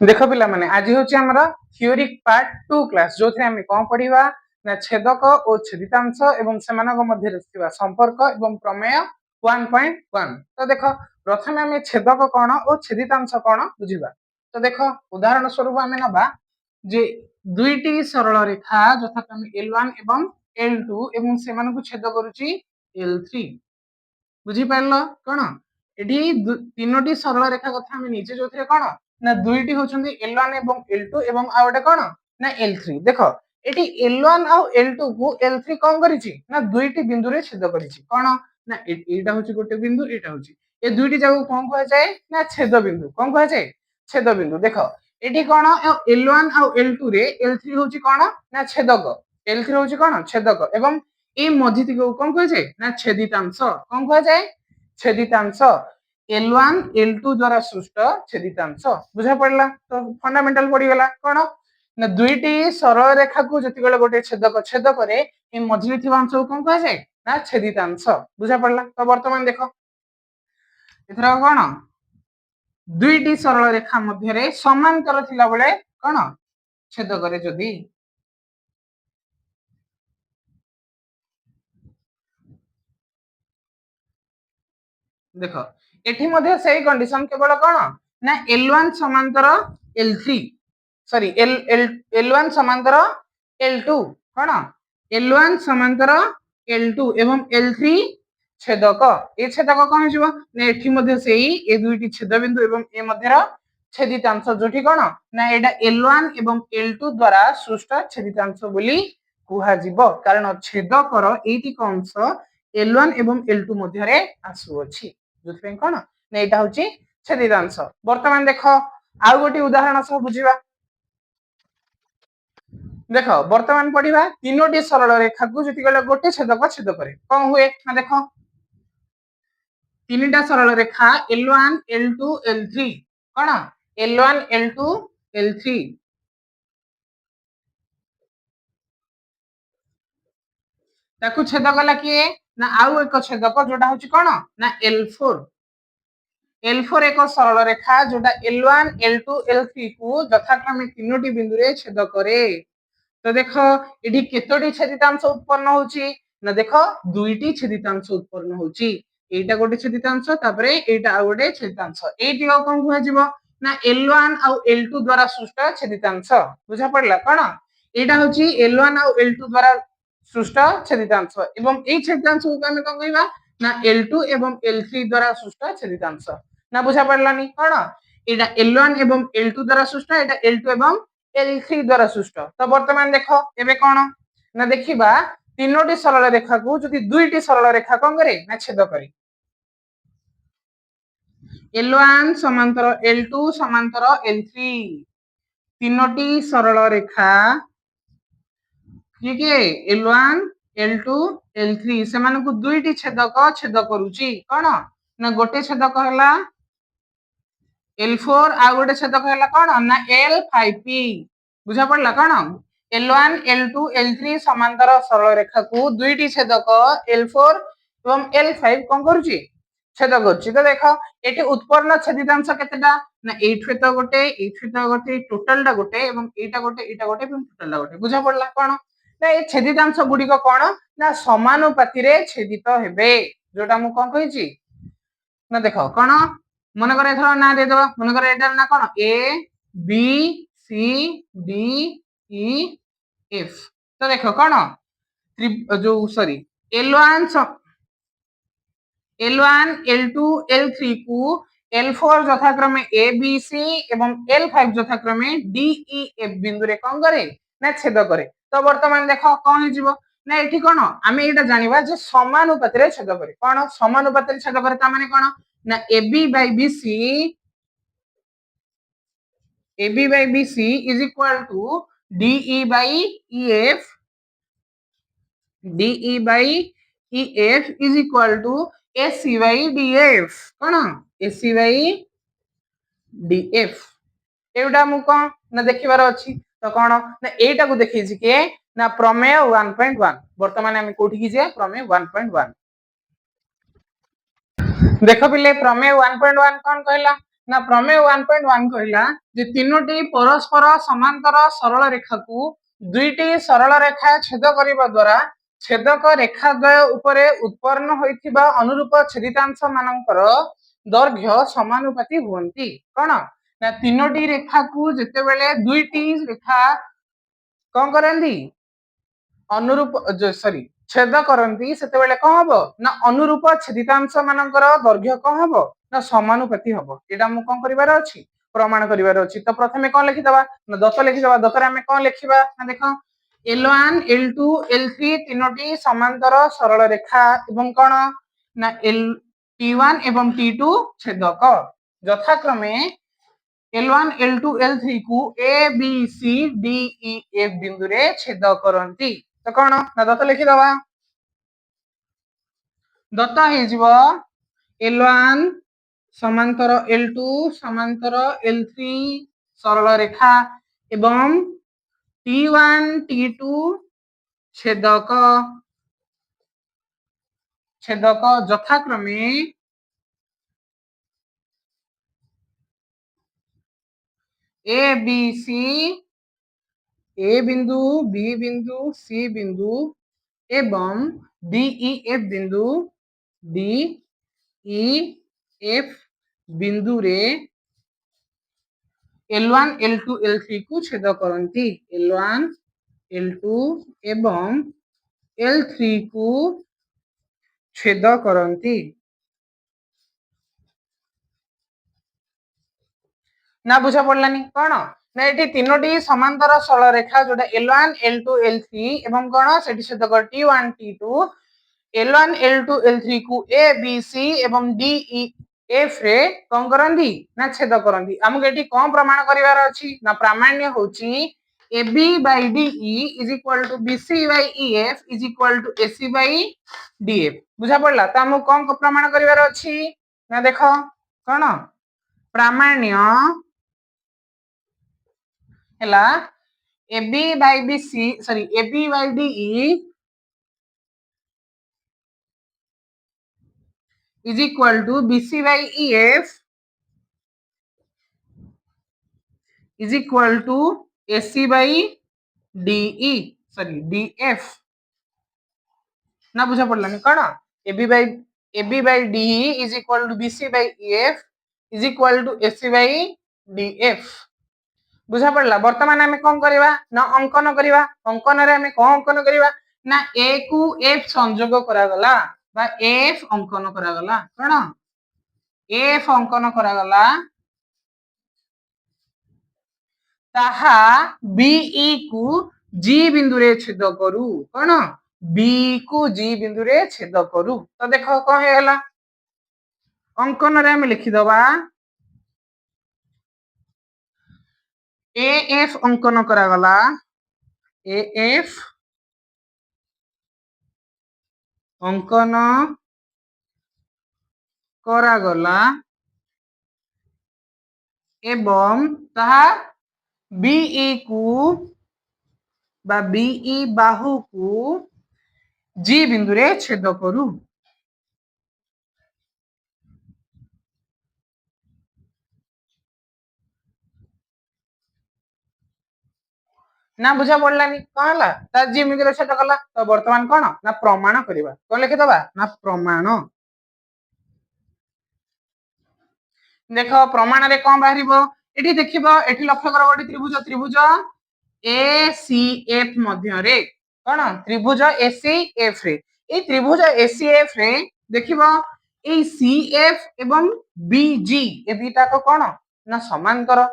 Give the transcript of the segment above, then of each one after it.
देख पिला माने आज हूँ आम थियोरिक पार्ट 2 क्लास जो थे आम कौन पढ़ा ना छेदक और छेदितांश एवं मध्य संपर्क एवं प्रमेय 1.1। तो देख प्रथम आम छेदक कौन और छेदितांश कौन बुझा। तो देख उदाहरण स्वरूप आम नवा जे दुईटी सरल रेखा यथाक्रमे L1 एवं L2 एवं से छेद करुच्ची L3 बुझीपार कौन ये तीनोटी सरल रेखा कथा आम निजे जो कौन ना दुईटी होचंदी L1 एवं L2 एवं आ गोटे कौन ना L3। देख एटी L1 आउ L2 को L3 कौन करिछि ना दुईटी बिंदु रे छेद करिछि कौन ना एटा होछि गोटे बिंदु एटा होछि ए दुईटी जाको कौन कहा जाए ना छेद बिंदु कौन कहा जाए छेद बिंदु। देख एटी कौन L1 आउ L2 रे L3 होछि कौन ना छेदक L3 होछि कौन छेदक एवं ए मध्यति को कौन कहा जाए ना छेदितांश कौन कहा जाए छेदितांश L1 L2 द्वारा सृष्ट छेदितांश बुझा पड़ला। तो फंडामेंटल पड़ीगला कौन ना दुईटी सरल रेखा को जति गोटे छेदक छेद करे ए मझिरे थिबा अंश को कौन कहा जाए ना छेदितांश बुझा पड़ला। तो वर्तमान देख एथरा कौन दुईटी सरल रेखा मध्य समांतर थिला बेले कौन छेद करे जदि देख एठी मध्य सेही कंडीशन केवल कौन ना L1 समांतर L3 सॉरी L1 समांतर L2 कौन L1 समांतर L2 एवं L3 छेदक ए छेदक कौन हो ना एठी मध्य सेही ए दुईटी छेद बिंदु एवं ए मध्यर छेदितांश जोठी कौन ना एटा L1 एवं L2 द्वारा सृष्ट छेदितांश बोली कुहा जिवो कारण छेदकर एटी अंश L1 एवं L2 मध्यरे आसु अछि जोथि कौन ना एटा होची छेदितांश। वर्तमान देख आउ गोटी उदाहरण सब बुझिबा। देख वर्तमान पढ़िबा तीनोटी सरल रेखा को जति गले गोटे छेदक छेद करे कौन हुए ना देख तीनटा सरल रेखा L1 L2 L3 कौन L1 L2 L3 ताकू छेद कला किए ना आउ एक छेदक जोटा होची कौन ना L4 L4 एक सरल रेखा जोटा L1 L2 L3 को यथाक्रमे तीनोटी बिंदु रे छेद करे। तो देख एठी केतोटी छेदितांश उत्पन्न होची ना देख दुईटी छेदितांश उत्पन्न होची एटा गोटे छेदितांश तापरे एटा आ गोटे छेदितांश एटी कोन कुहा जिवो ना L1 आउ L2 द्वारा सृष्ट छेदितांश बुझा पड़ला कौन एटा होची L1 आउ L2 द्वारा सृष्ट छेदितांश एवं ए छेदितांश को हम कोन कहबा ना L2 एवं L3 द्वारा सृष्ट छेदितांश ना बुझा पड़लानी कौन एटा L1 एवं L2 द्वारा सृष्ट एटा L2 एवं L3 द्वारा सृष्ट। तो वर्तमान देख एबे कौन ना देखिबा तीनोटी सरल रेखा को जदि दुईटी सरल रेखा कौन करे ना छेद करे L1 समांतर L2 समांतर L3 तीनोटी सरल रेखा किए L1 L2 L3 से मानको दुईटी छेदक छेद करूची कौन ना गोटे छेदक हला L4 आ गोटे छेदक हला कौन ना L5P बुझा पड़ला कौन L1 L2 L3 समांतर सरल रेखा को दुईटी छेदक L4 एवं L5 कौन करूची छेद करूची। तो देख एटी उत्पन्न छेदितांश केतेटा ना एठु तो गोटे टोटलटा गोटे एवं एटा गोटे एवं टोटलटा गोटे बुझा पड़ला कौन ना ए छेदितांश गुड़िक कौन ना समानुपाती रे छेदित हेबे जोटा मु कौन कहिची ना देख कौन मन कर एथरा ना दे दबा मन कर एटार ना कौन A B C D E F। तो देख कौन जो सॉरी L1 L2 L3 को L4 यथाक्रमे A B C एवं L5 यथाक्रमे D E F बिंदु रे कौन करे ना छेद करे। तो वर्तमान देख कौन हे जीवो ना एठी कौन आमे एटा जानिबा जे समानुपाती रे छेद करे कौन समानुपाती रे छेद करे ता माने कौन ना AB by BC is equal to DE by EF is equal to AC by DF कौन AC by DF एटा मु कौन ना देखिबार अछि। तो कौन ना एटा को देखिछि के ना प्रमेय 1.1 वर्तमान हम कोठी की जे प्रमेय 1.1 देख पिले प्रमेय 1.1 कौन कहला ना प्रमेय 1.1 कहला जे तीनोटी परस्पर समांतर सरल रेखा को दुईटी सरल रेखा छेद करबा द्वारा छेदक रेखा द्वय उपरे उत्पन्न होइथिबा अनुरूप छेदितांश मानकर दैर्घ्य समानुपाती हुअन्ति कोन ना तीनोटी रेखा को जेतेबेले दुईटी रेखा कोन करंती अनुरूप सॉरी छेद करंती सेतेबेले कोन हबो ना अनुरूप छेदितांश मानकर दैर्घ्य कोन हबो ना समानुपाती हबो एटा मु कोन करिवार अछि प्रमाण करिवार अछि तो प्रथमे कोन लिखि दबा ना दत्त लिखि दबा दत्तरे हमें कोन लिखिबा ना देखो L1 L2 L3 तीनोटी समांतर सरल रेखा एवं कोन ना T1 एवं T2 छेदक यथाक्रमे L1 L2 L3 को A B C D E F बिंदु रे छेद करंती तो कोन ना दत्त लिखि दबा दत्त हे जिवो L1 समांतर L2 समांतर L3 सरल रेखा एवं T1 T2 छेदक छेदक यथाक्रमे A B C A बिंदु B बिंदु C बिंदु एवं D E F बिंदु D E F बिंदु रे L1 L2 L3 को छेद करंती L1 L2 एवं L3 को छेद करंती ना बुझा पड़लानी कोन ना एटी तीनोटी समांतर सरल रेखा जोटा L1 L2 L3 एवं कोन सेठी छेदक T1 T2 L1 L2 L3 को A B C एवं D E F रे कोन करंती ना छेद करंती हमके एटी कोन प्रमाण करिवार अछि ना प्रामाण्य होची AB by DE is equal to BC by EF is equal to AC by DF बुझा पड़ला त हम कोन प्रमाण करिवार अछि ना देखो कोन प्रामाण्य हैला AB by BC sorry AB by DE is equal to BC by EF is equal to AC by DE sorry DF ना बुझा पड़लानी कोन AB by DE is equal to BC by EF is equal to AC by DF बुझा पड़ला वर्तमान हमें कोन करबा ना अंकन करबा अंकन रे हमें कोन अंकन करबा ना A को F संयोग करा गला बा F अंकन करा गला कोन F अंकन करा गला ताहा BE को G बिंदु रे छेद करू कोन B को G बिंदु रे छेद करू तो देखो कोन हेला अंकन रे हमें लिखि दबा AF अंकन करा गला AF अंकन करा गला एवं ताहा BE को बा BE बाहु को G बिंदु रे छेद करू ना बुझा पड़लानी कोन हला ता G बिंदु रे छेद कला तो वर्तमान कोन ना प्रमाण करबा कोन लिखि दबा ना प्रमाण देखो प्रमाण रे कोन बाहरिबो एठी देखिबो एठी लक्ष्य करो गोटी त्रिभुज ACF मध्य रे कोन त्रिभुज ACF रे ए त्रिभुज ACF रे देखिबो ए CF एवं BG ए दुईटा को कोन ना समांतर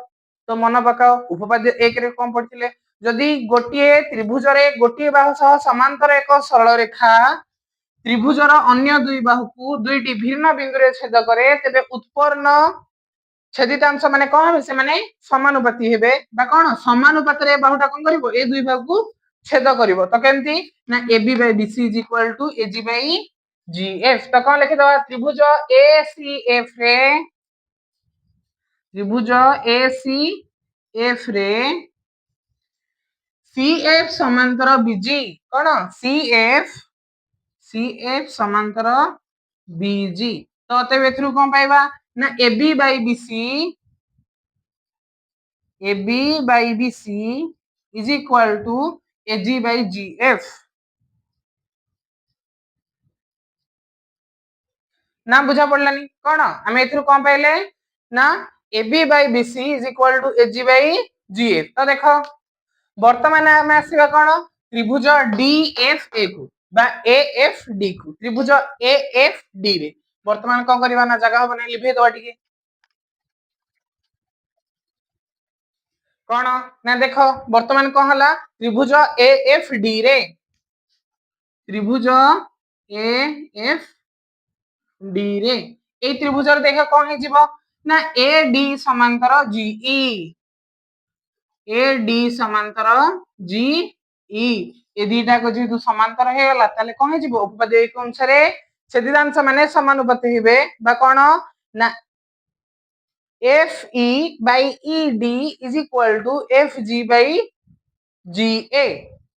तो मन पकाओ उपपाद्य 1 रे कोन पढिले जदि गोटिए त्रिभुज रे गोटिए बाहु सह समांतर एक सरल रेखा त्रिभुजर अन्य दुई बाहु को दुईटी भिन्न बिंदु रे छेद करे तेबे उत्पन्न छेदितांश माने कोन हेबे से माने समानुपाती हेबे बा कोन समानुपात रे बाहुटा कोन करिवो ए दुई बाहु को छेद करिवो तो केमती ना AB by BC is equal to AG by GF तो कोन लिखि दबा त्रिभुज ACF रे त्रिभुज ACF रे CF समांतर BG कोन CF समांतर BG तो अतएव एथरू कौन पाइबा ना AB by BC is equal to AG by GF ना बुझा पड़लानी कौन आम एथरू कौन पाइले ना AB by BC is equal to AG by GF तो देखो वर्तमान आम आसीबा कौन त्रिभुज DFA को बा AFD को त्रिभुज AFD रे वर्तमान कौन करबा ना जगह बना लिभे दवा टिके कौन ना देखो वर्तमान कौन हला त्रिभुज AFD रे त्रिभुज AFD रे ए त्रिभुज रे देखो कौन हे जीवो ना AD समांतर GE AD समांतर GE ए दीटा को जेतु समांतर हे गला ताले कौन हे जीवो उपपाद्य एक अनुसार छेदितांश माने समानुपाती हेबे बा कौन ना FE by ED is equal to FG by GA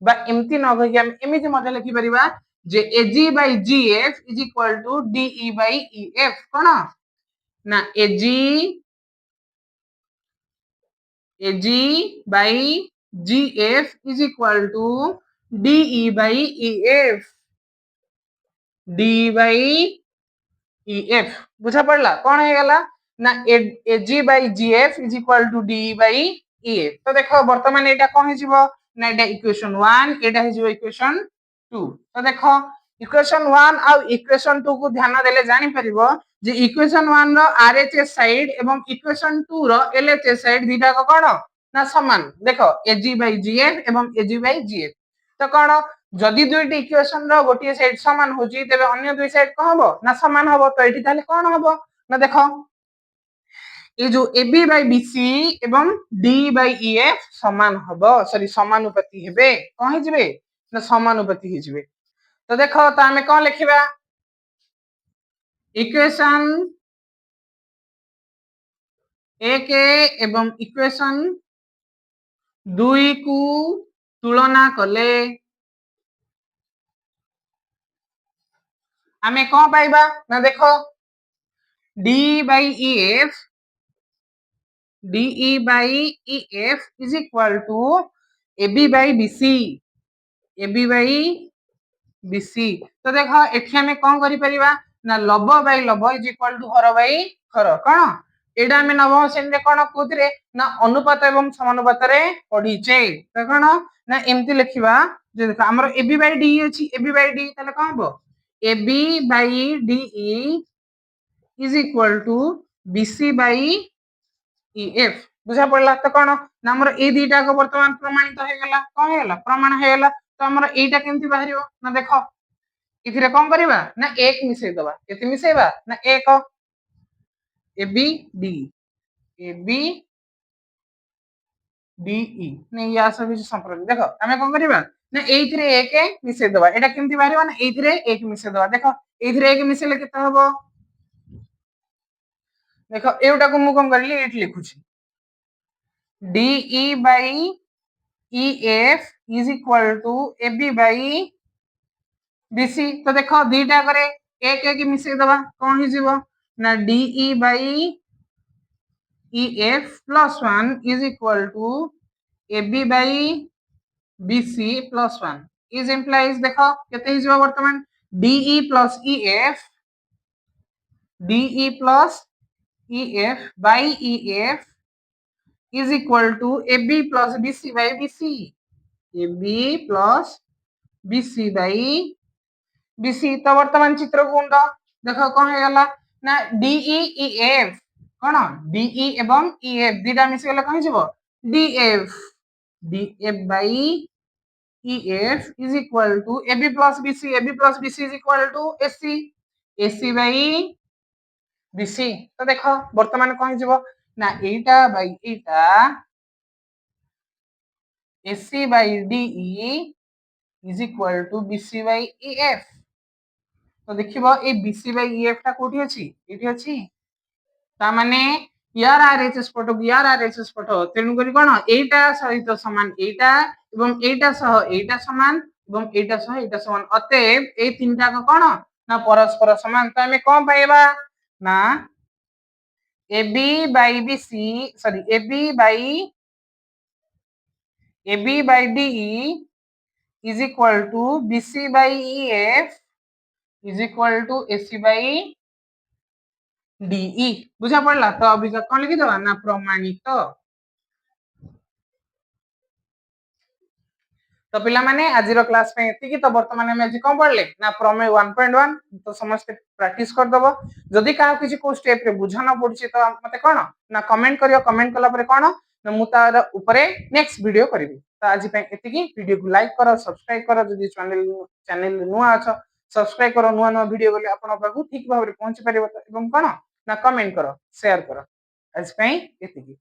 बा एमती न कहि हम एमिति मते लिखि परिबा जे AG by GF is equal to DE by EF कोन ना AG by GF is equal to DE by EF DE by EF बुझा पड़ला कौन हे गला ना AG by GF is equal to DE by EF तो देखो वर्तमान एटा कौन हे जीवो ना एटा इक्वेशन 1 एटा हे जीवो इक्वेशन 2 तो देखो इक्वेशन 1 और इक्वेशन 2 को ध्यान देले जानि परिबो जे इक्वेशन 1 रो RHS साइड एवं इक्वेशन 2 रो LHS साइड दीटा को कोन ना समान देखो AG by GF एवं AG by GF तो कोन जदि दुईटी इक्वेशन रो गोटे साइड समान होची तबे अन्य दुई साइड को हबो ना समान हबो तो एठी ताले कोन हबो ना देखो ए जो AB by BC एवं D by EF समान हबो सॉरी समानुपाती हेबे कोन हे जिवे ना समानुपाती हे जिवे तो देखो तो हमें कोन लिखिबा इक्वेशन 1 एवं इक्वेशन 2 को तुलना कले हमें कौन पाइबा ना देखो D by EF DE by EF is equal to AB by BC AB by BC तो देखो एठी हमें कौन करि परिबा ना लब बाय लब इज इक्वल टू हर बाय हर कोन एडा हमें नवम श्रेणी रे कोन कोथरे ना अनुपात एवं समानुपात रे पढिचे तो कोन ना एम्ति लिखिबा जे देखो हमर AB by DE अछि AB by DE तले कोन हबो AB by DE is equal to BC by EF बुझा पड़ला तो कोन ना हमर ए दीटा को वर्तमान प्रमाणित हे गेला कोन हे गेला प्रमाण हे गेला तो हमर एटा केमति बाहरियो ना देखो इथिरे कोन करिबा ना एक मिसै दबा केते मिसैबा ना एक AB D AB DE नै या सब संपर्क देखो हमें कोन करिबा ना एथिरे एक मिसै दबा एटा केमति बाहरिबा ना एथिरे एक मिसै दबा देखो एथिरे एक मिसैले केते हबो देखो एउटा को मु कोन करली एठी लिखुची DE by EF is equal to AB by BC तो देखो दीटा करे एक एक मिसै दबा कोन हि जीवो ना DE by EF plus 1 is equal to AB by BC plus 1 is implies देखो केते हि जीवो वर्तमान DE plus EF DE plus EF by EF is equal to AB plus BC by BC AB plus BC by BC तो वर्तमान चित्र को undo देखो कोन हे गला ना DE EF कोन DE एवं EF दीटा मिस गले कोन हिजबो DF DF by EF is equal to AB plus BC is equal to AC by BC तो देखो वर्तमान कोन हिजबो ना एटा bye Etah AC by DE is equal to BC by EF तो देखिबो ए BC by EF ता कोठी अछि एठी अछि ता माने यार RHS पटो यार RHS पटो तेनु करी कोन एटा सहित समान एटा एवं एटा सह एटा समान एवं एटा सह एटा समान अतएव ए तीनटा को कोन ना परस्पर समान तो हमें कोन पाइबा ना AB by BC sorry AB by DE is equal to BC by EF is equal to AC by DE बुझा पड़ला तो अभी कौन लिखी दवा ना प्रमाणित तो पिला माने आज क्लास पे एति तो वर्तमान हम आज कोन पढ़ले ना प्रमेय 1.1 तो समस्त प्रैक्टिस कर दबो जदी का किछि को स्टेप रे बुझा न पड़छि तो मते कोन ना कमेंट करियो कमेंट कला परे कोन ना मु तार ऊपरे नेक्स्ट वीडियो करबी तो आज पे एति वीडियो को लाइक करो सब्सक्राइब करो जदी चैनल नुआ अछ सब्सक्राइब करो नुआ नुआ वीडियो बोले आपन पाखु ठीक भाबरे पहुंच परिबो एवं कोन ना कमेंट करो शेयर करो आज पे एति